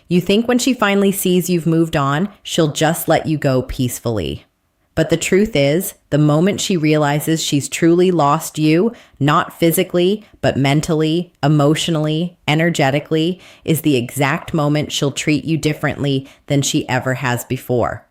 You think when she finally sees you've moved on, she'll just let you go peacefully. But the truth is, the moment she realizes she's truly lost you, not physically, but mentally, emotionally, energetically, is the exact moment she'll treat you differently than she ever has before.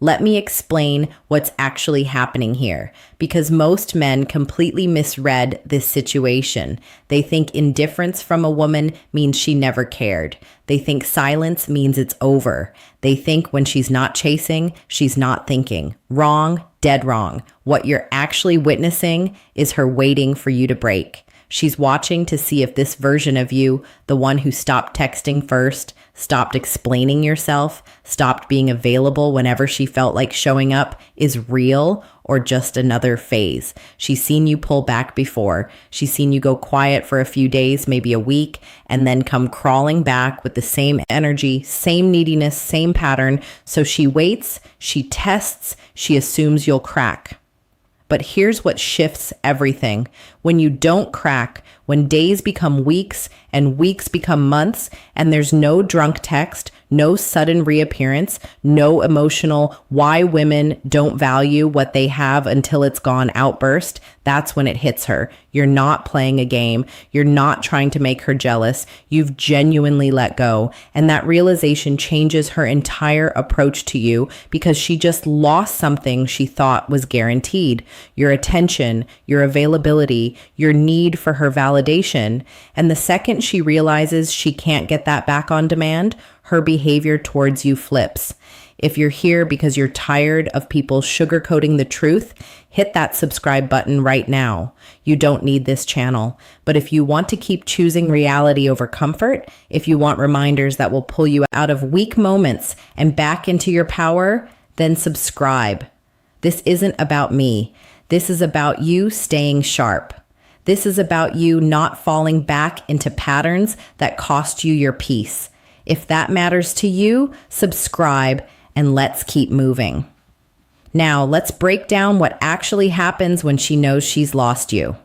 Let me explain what's actually happening here, because most men completely misread this situation. They think indifference from a woman means she never cared. They think silence means it's over. They think when she's not chasing, she's not thinking. Wrong, dead wrong. What you're actually witnessing is her waiting for you to break. She's watching to see if this version of you, the one who stopped texting first, stopped explaining yourself, stopped being available whenever she felt like showing up, is real or just another phase. She's seen you pull back before. She's seen you go quiet for a few days, maybe a week, and then come crawling back with the same energy, same neediness, same pattern. So she waits, she tests, she assumes you'll crack. But here's what shifts everything. When you don't crack, when days become weeks and weeks become months, and there's no drunk text, no sudden reappearance, no emotional why women don't value what they have until it's gone outburst, that's when it hits her. You're not playing a game. You're not trying to make her jealous. You've genuinely let go. And that realization changes her entire approach to you because she just lost something she thought was guaranteed. Your attention, your availability, your need for her validation. And the second she realizes she can't get that back on demand, her behavior towards you flips. If you're here because you're tired of people sugarcoating the truth, hit that subscribe button right now. You don't need this channel. But if you want to keep choosing reality over comfort, if you want reminders that will pull you out of weak moments and back into your power, then subscribe. This isn't about me. This is about you staying sharp. This is about you not falling back into patterns that cost you your peace. If that matters to you, subscribe and let's keep moving. Now, let's break down what actually happens when she knows she's lost you.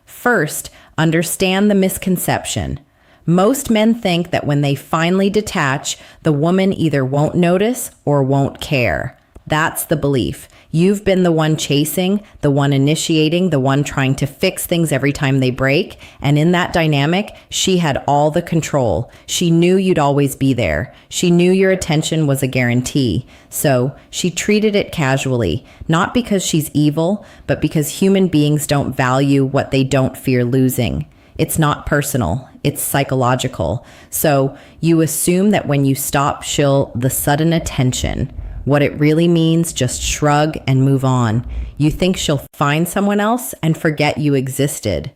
First, understand the misconception. Most men think that when they finally detach, the woman either won't notice or won't care. That's the belief. You've been the one chasing, the one initiating, the one trying to fix things every time they break. And in that dynamic, she had all the control. She knew you'd always be there. She knew your attention was a guarantee. So she treated it casually, not because she's evil, but because human beings don't value what they don't fear losing. It's not personal. It's psychological. So you assume that when you stop, the sudden attention. What it really means, just shrug and move on. You think she'll find someone else and forget you existed.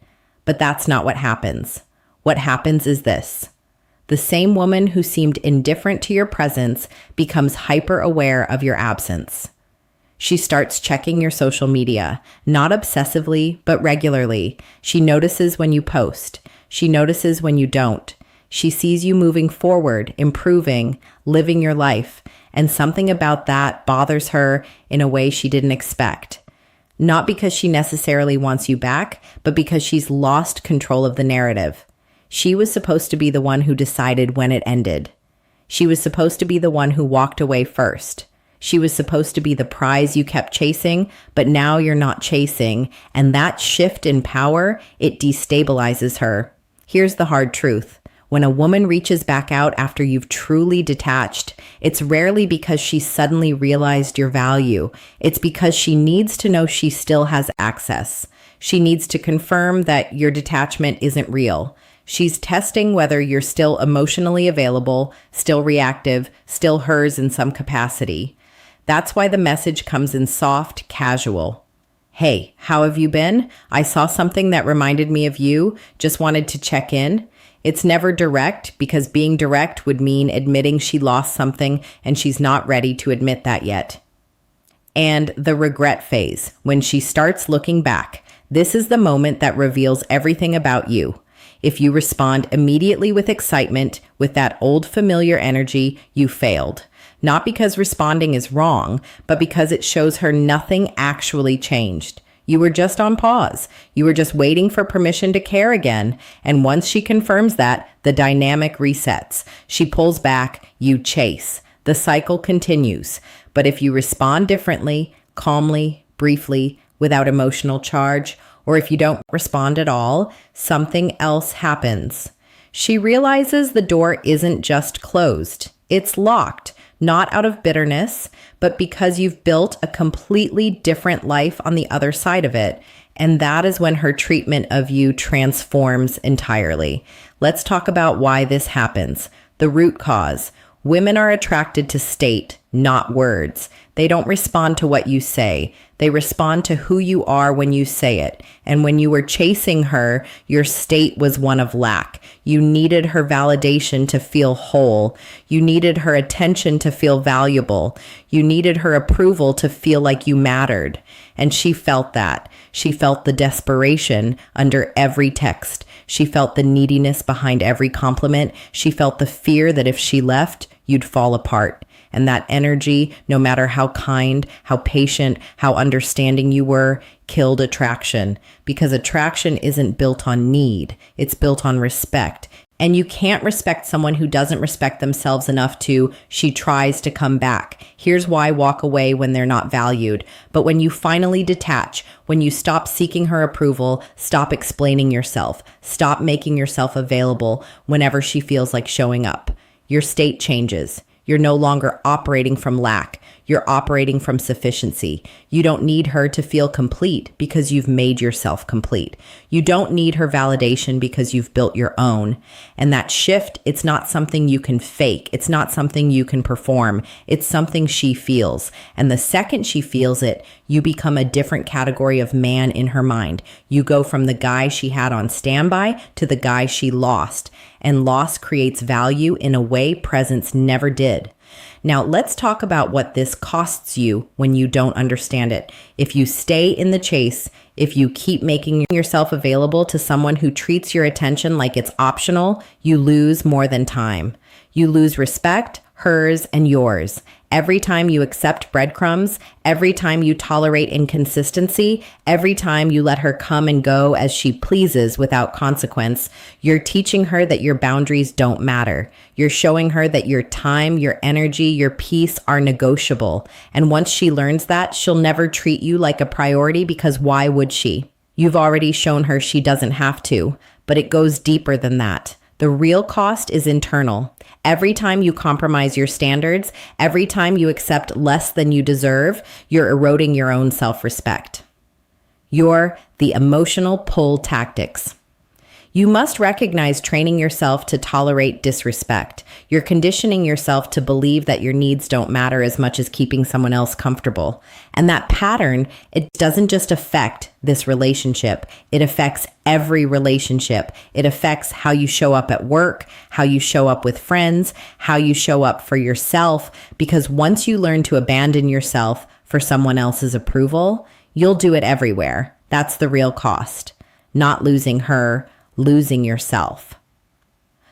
But that's not what happens. What happens is this. The same woman who seemed indifferent to your presence becomes hyper aware of your absence. She starts checking your social media, not obsessively, but regularly. She notices when you post. She notices when you don't. She sees you moving forward, improving, living your life. And something about that bothers her in a way she didn't expect. Not because she necessarily wants you back, but because she's lost control of the narrative. She was supposed to be the one who decided when it ended. She was supposed to be the one who walked away first. She was supposed to be the prize you kept chasing, but now you're not chasing. And that shift in power, it destabilizes her. Here's the hard truth. When a woman reaches back out after you've truly detached, it's rarely because she suddenly realized your value. It's because she needs to know she still has access. She needs to confirm that your detachment isn't real. She's testing whether you're still emotionally available, still reactive, still hers in some capacity. That's why the message comes in soft, casual. Hey, how have you been? I saw something that reminded me of you. Just wanted to check in. It's never direct because being direct would mean admitting she lost something and she's not ready to admit that yet. And the regret phase, when she starts looking back, this is the moment that reveals everything about you. If you respond immediately with excitement, with that old familiar energy, you failed. Not because responding is wrong, but because it shows her nothing actually changed. You were just on pause. You were just waiting for permission to care again. And once she confirms that, the dynamic resets. She pulls back, you chase. The cycle continues. But if you respond differently, calmly, briefly, without emotional charge, or if you don't respond at all, something else happens. She realizes the door isn't just closed. It's locked, not out of bitterness, but because you've built a completely different life on the other side of it. And that is when her treatment of you transforms entirely. Let's talk about why this happens. The root cause. Women are attracted to state, not words. They don't respond to what you say. They respond to who you are when you say it. And when you were chasing her, your state was one of lack. You needed her validation to feel whole. You needed her attention to feel valuable. You needed her approval to feel like you mattered. And she felt that. She felt the desperation under every text. She felt the neediness behind every compliment. She felt the fear that if she left, you'd fall apart. And that energy, no matter how kind, how patient, how understanding you were, killed attraction. Because attraction isn't built on need. It's built on respect. And you can't respect someone who doesn't respect themselves enough she tries to come back. Here's why: walk away when they're not valued. But when you finally detach, when you stop seeking her approval, stop explaining yourself, stop making yourself available whenever she feels like showing up, your state changes. You're no longer operating from lack. You're operating from sufficiency. You don't need her to feel complete because you've made yourself complete. You don't need her validation because you've built your own. And that shift, it's not something you can fake. It's not something you can perform. It's something she feels. And the second she feels it, you become a different category of man in her mind. You go from the guy she had on standby to the guy she lost. And loss creates value in a way presence never did. Now, let's talk about what this costs you when you don't understand it. If you stay in the chase, if you keep making yourself available to someone who treats your attention like it's optional, you lose more than time. You lose respect, hers, and yours. Every time you accept breadcrumbs, every time you tolerate inconsistency, every time you let her come and go as she pleases without consequence, you're teaching her that your boundaries don't matter. You're showing her that your time, your energy, your peace are negotiable. And once she learns that, she'll never treat you like a priority, because why would she? You've already shown her she doesn't have to, but it goes deeper than that. The real cost is internal. Every time you compromise your standards, every time you accept less than you deserve, you're eroding your own self-respect. You're the emotional pull tactics. You must recognize training yourself to tolerate disrespect. You're conditioning yourself to believe that your needs don't matter as much as keeping someone else comfortable. And that pattern, it doesn't just affect this relationship. It affects every relationship. It affects how you show up at work, how you show up with friends, how you show up for yourself. Because once you learn to abandon yourself for someone else's approval, you'll do it everywhere. That's the real cost. Not losing her, losing yourself.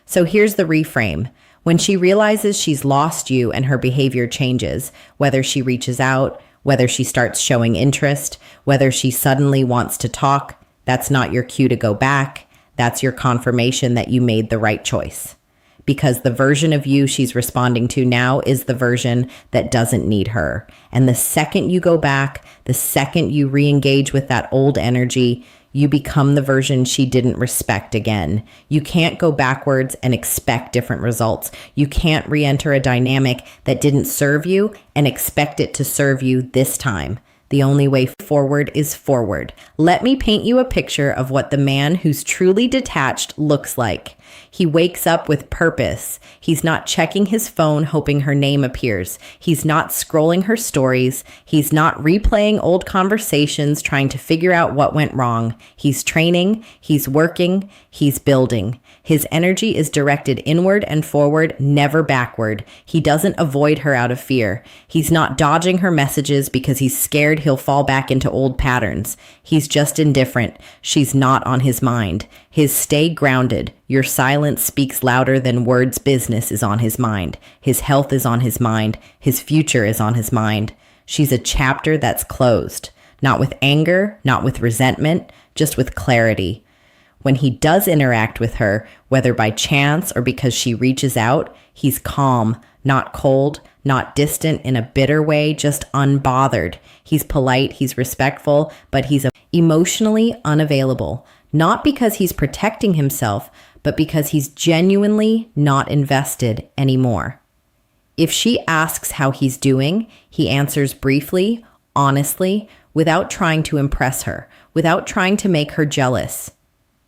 So here's the reframe. When she realizes she's lost you and her behavior changes, whether she reaches out, whether she starts showing interest, whether she suddenly wants to talk, that's not your cue to go back. That's your confirmation that you made the right choice. Because the version of you she's responding to now is the version that doesn't need her. And the second you go back, the second you re-engage with that old energy, you become the version she didn't respect again. You can't go backwards and expect different results. You can't re-enter a dynamic that didn't serve you and expect it to serve you this time. The only way forward is forward. Let me paint you a picture of what the man who's truly detached looks like. He wakes up with purpose. He's not checking his phone hoping her name appears. He's not scrolling her stories. He's not replaying old conversations trying to figure out what went wrong. He's training, he's working, he's building. His energy is directed inward and forward, never backward. He doesn't avoid her out of fear. He's not dodging her messages because he's scared he'll fall back into old patterns. He's just indifferent. She's not on his mind. His stay grounded. Your silence speaks louder than words. Business is on his mind. His health is on his mind. His future is on his mind. She's a chapter that's closed, Not with anger, not with resentment, just with clarity. When he does interact with her, whether by chance or because she reaches out, he's calm, not cold, not distant in a bitter way, just unbothered. He's polite, he's respectful, but he's emotionally unavailable. Not because he's protecting himself, but because he's genuinely not invested anymore. If she asks how he's doing, he answers briefly, honestly, without trying to impress her, without trying to make her jealous.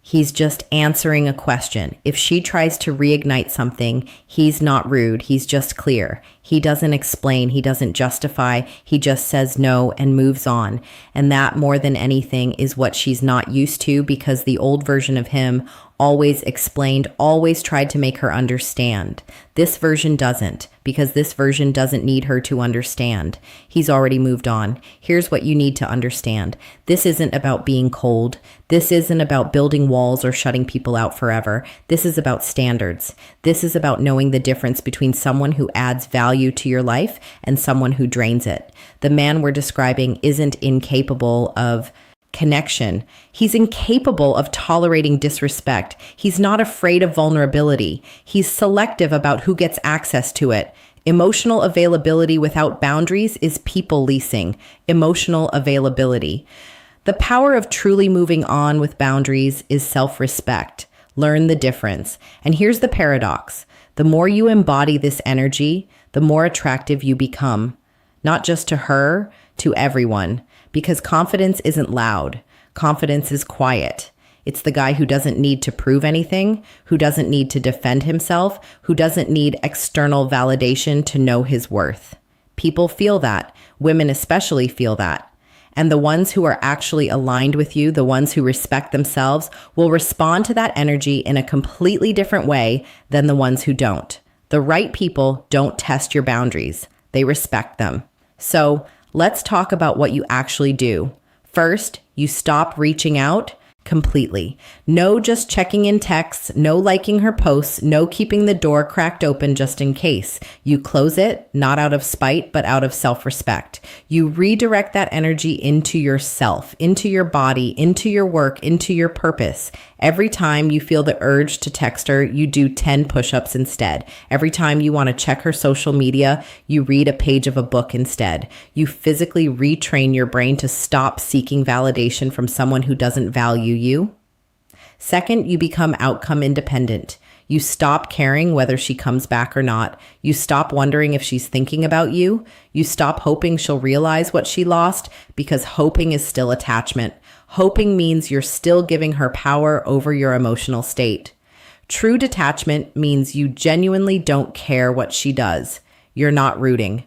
He's just answering a question. If she tries to reignite something, he's not rude. He's just clear. He doesn't explain. He doesn't justify. He just says no and moves on. And that, more than anything, is what she's not used to, because the old version of him always explained, always tried to make her understand. This version doesn't, because this version doesn't need her to understand. He's already moved on. Here's what you need to understand. This isn't about being cold. This isn't about building walls or shutting people out forever. This is about standards. This is about knowing the difference between someone who adds value to your life and someone who drains it. The man we're describing isn't incapable of connection. He's incapable of tolerating disrespect. He's not afraid of vulnerability. He's selective about who gets access to it. Emotional availability without boundaries is people leasing. Emotional availability. The power of truly moving on with boundaries is self-respect. Learn the difference. And here's the paradox. The more you embody this energy, the more attractive you become. Not just to her, to everyone. Because confidence isn't loud. Confidence is quiet. It's the guy who doesn't need to prove anything, who doesn't need to defend himself, who doesn't need external validation to know his worth. People feel that. Women especially feel that. And the ones who are actually aligned with you, the ones who respect themselves, will respond to that energy in a completely different way than the ones who don't. The right people don't test your boundaries. They respect them. So, let's talk about what you actually do. First, you stop reaching out completely. No just checking in texts, no liking her posts, no keeping the door cracked open just in case. You close it, not out of spite, but out of self-respect. You redirect that energy into yourself, into your body, into your work, into your purpose. Every time you feel the urge to text her, you do 10 push-ups instead. Every time you want to check her social media, you read a page of a book instead. You physically retrain your brain to stop seeking validation from someone who doesn't value you. Second, you become outcome independent. You stop caring whether she comes back or not. You stop wondering if she's thinking about you. You stop hoping she'll realize what she lost, because hoping is still attachment. Hoping means you're still giving her power over your emotional state. True detachment means you genuinely don't care what she does. You're not rooting.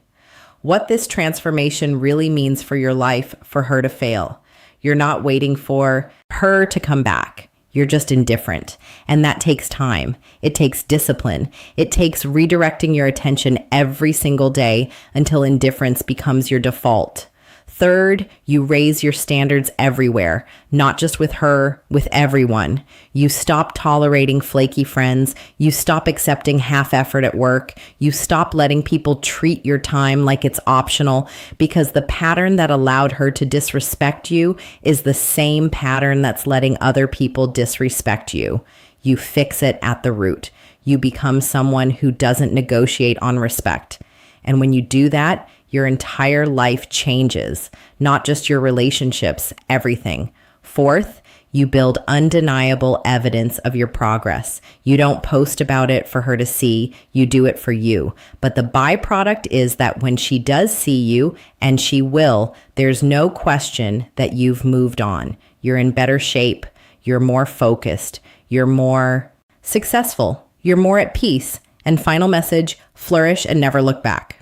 What this transformation really means for your life, for her to fail. You're not waiting for her to come back. You're just indifferent. And that takes time. It takes discipline. It takes redirecting your attention every single day until indifference becomes your default. Third, you raise your standards everywhere, not just with her, with everyone. You stop tolerating flaky friends. You stop accepting half effort at work. You stop letting people treat your time like it's optional, because the pattern that allowed her to disrespect you is the same pattern that's letting other people disrespect you. You fix it at the root. You become someone who doesn't negotiate on respect. And when you do that, your entire life changes, not just your relationships, everything. Fourth, you build undeniable evidence of your progress. You don't post about it for her to see, you do it for you. But the byproduct is that when she does see you, and she will, there's no question that you've moved on. You're in better shape, you're more focused, you're more successful, you're more at peace. And final message, flourish and never look back.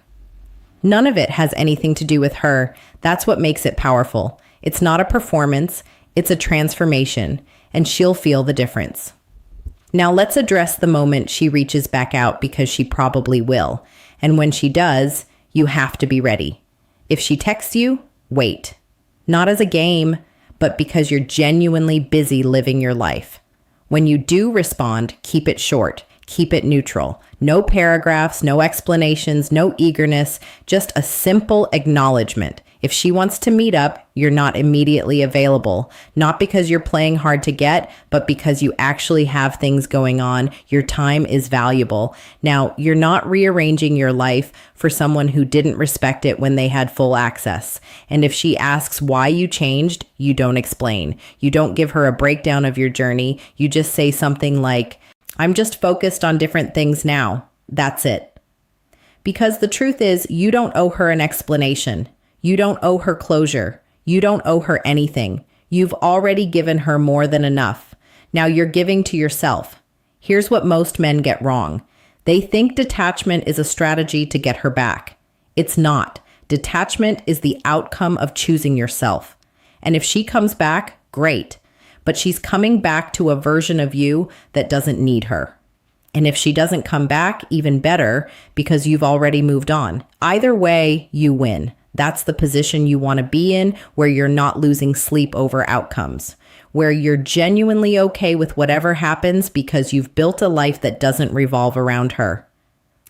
None of it has anything to do with her. That's what makes it powerful. It's not a performance, it's a transformation, and she'll feel the difference. Now let's address the moment she reaches back out, because she probably will. And when she does, you have to be ready. If she texts you, wait. Not as a game, but because you're genuinely busy living your life. When you do respond, keep it short. Keep it neutral. No paragraphs, no explanations, no eagerness, just a simple acknowledgement. If she wants to meet up, you're not immediately available. Not because you're playing hard to get, but because you actually have things going on. Your time is valuable. Now, you're not rearranging your life for someone who didn't respect it when they had full access. And if she asks why you changed, you don't explain. You don't give her a breakdown of your journey. You just say something like, "I'm just focused on different things now." That's it. Because the truth is, you don't owe her an explanation. You don't owe her closure. You don't owe her anything. You've already given her more than enough. Now you're giving to yourself. Here's what most men get wrong. They think detachment is a strategy to get her back. It's not. Detachment is the outcome of choosing yourself. And if she comes back, great. But she's coming back to a version of you that doesn't need her. And if she doesn't come back, even better, because you've already moved on. Either way, you win. That's the position you want to be in, where you're not losing sleep over outcomes, where you're genuinely okay with whatever happens because you've built a life that doesn't revolve around her.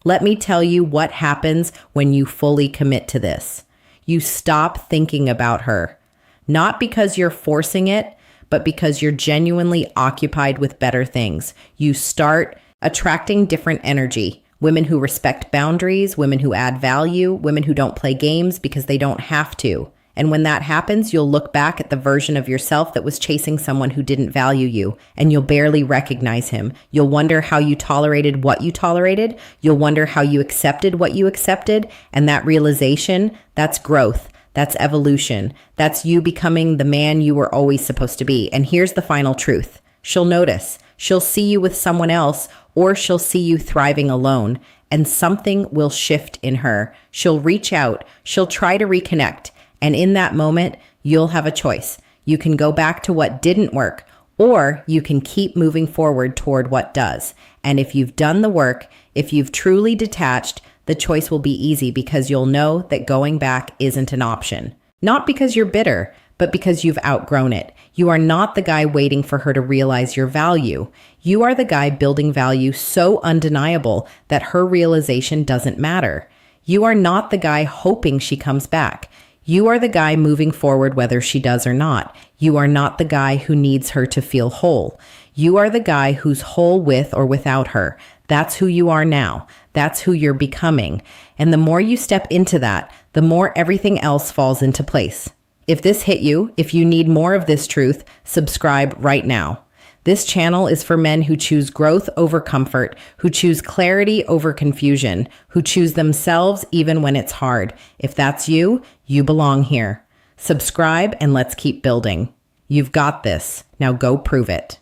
Let me tell you what happens when you fully commit to this. You stop thinking about her, not because you're forcing it, but because you're genuinely occupied with better things. You start attracting different energy. Women who respect boundaries, women who add value, women who don't play games because they don't have to. And when that happens, you'll look back at the version of yourself that was chasing someone who didn't value you, and you'll barely recognize him. You'll wonder how you tolerated what you tolerated. You'll wonder how you accepted what you accepted. And that realization, that's growth. That's evolution. That's you becoming the man you were always supposed to be. And here's the final truth. She'll notice. She'll see you with someone else, or she'll see you thriving alone, and something will shift in her. She'll reach out. She'll try to reconnect. And in that moment, you'll have a choice. You can go back to what didn't work, or you can keep moving forward toward what does. And if you've done the work, if you've truly detached, the choice will be easy because you'll know that going back isn't an option. Not because you're bitter, but because you've outgrown it. You are not the guy waiting for her to realize your value. You are the guy building value so undeniable that her realization doesn't matter. You are not the guy hoping she comes back. You are the guy moving forward whether she does or not. You are not the guy who needs her to feel whole. You are the guy who's whole with or without her. That's who you are now. That's who you're becoming. And the more you step into that, the more everything else falls into place. If this hit you, if you need more of this truth, subscribe right now. This channel is for men who choose growth over comfort, who choose clarity over confusion, who choose themselves even when it's hard. If that's you, you belong here. Subscribe and let's keep building. You've got this. Now go prove it.